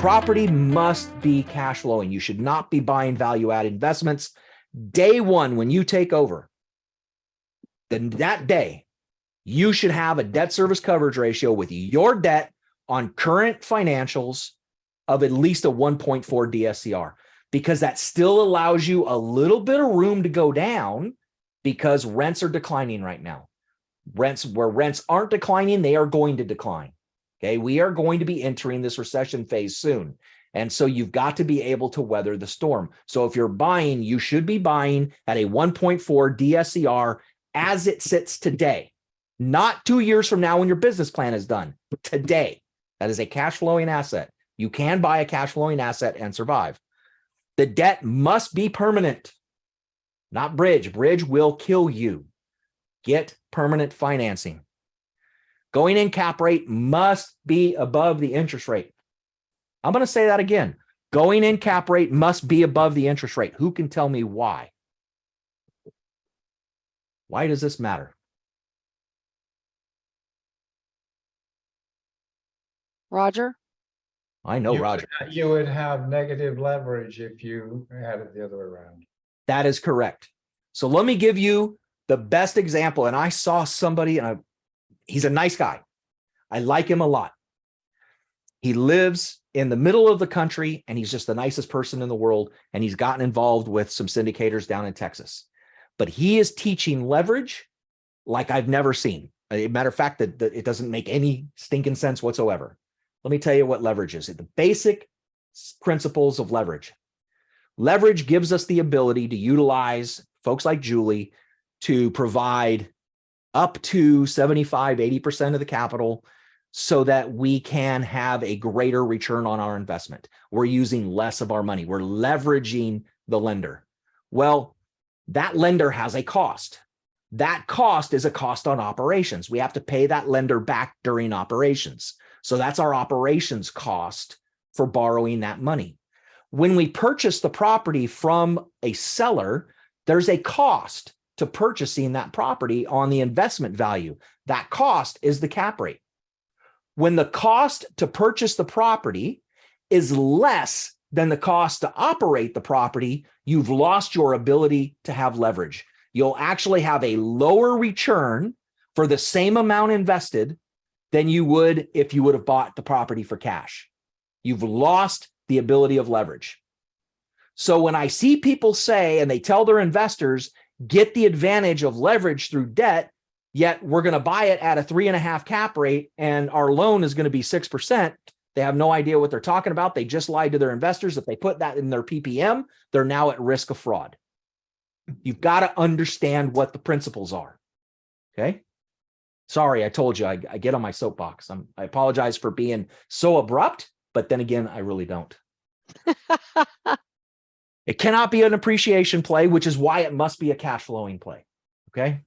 property must be cash flowing. You should not be buying value-add investments. Day one, when you take over, then that day, you should have a debt service coverage ratio with your debt on current financials of at least a 1.4 DSCR, because that still allows you a little bit of room to go down because rents are declining right now. Where rents aren't declining, they are going to decline. Okay, we are going to be entering this recession phase soon. And so you've got to be able to weather the storm. So if you're buying, you should be buying at a 1.4 DSCR as it sits today, not 2 years from now when your business plan is done. Today, that is a cash flowing asset. You can buy a cash flowing asset and survive. The debt must be permanent, not bridge. Bridge will kill you. Get permanent financing. Going in cap rate must be above the interest rate. I'm going to say that again. Going in cap rate must be above the interest rate. Who can tell me why? Why does this matter? Roger? I know, Roger. You would have negative leverage if you had it the other way around. That is correct. So let me give you the best example. And I saw somebody, and he's a nice guy. I like him a lot. He lives in the middle of the country, and he's just the nicest person in the world. And he's gotten involved with some syndicators down in Texas. But he is teaching leverage like I've never seen. A matter of fact, that it doesn't make any stinking sense whatsoever. Let me tell you what leverage is. The basic principles of leverage. Leverage gives us the ability to utilize folks like Julie to provide up to 75, 80% of the capital so that we can have a greater return on our investment. We're using less of our money. We're leveraging the lender. Well, that lender has a cost. That cost is a cost on operations. We have to pay that lender back during operations. So that's our operations cost for borrowing that money. When we purchase the property from a seller, there's a cost to purchasing that property on the investment value. That cost is the cap rate. When the cost to purchase the property is less than the cost to operate the property, you've lost your ability to have leverage. You'll actually have a lower return for the same amount invested than you would if you would have bought the property for cash. You've lost the ability of leverage. So when I see people say, and they tell their investors, get the advantage of leverage through debt, yet we're going to buy it at a 3.5 cap rate and our loan is going to be 6%. They have no idea what they're talking about. They just lied to their investors. If they put that in their PPM, they're now at risk of fraud. You've got to understand what the principles are. Okay. Sorry, I told you I get on my soapbox. I apologize for being so abrupt, but then again, I really don't. It cannot be an appreciation play, which is why it must be a cash flowing play. Okay.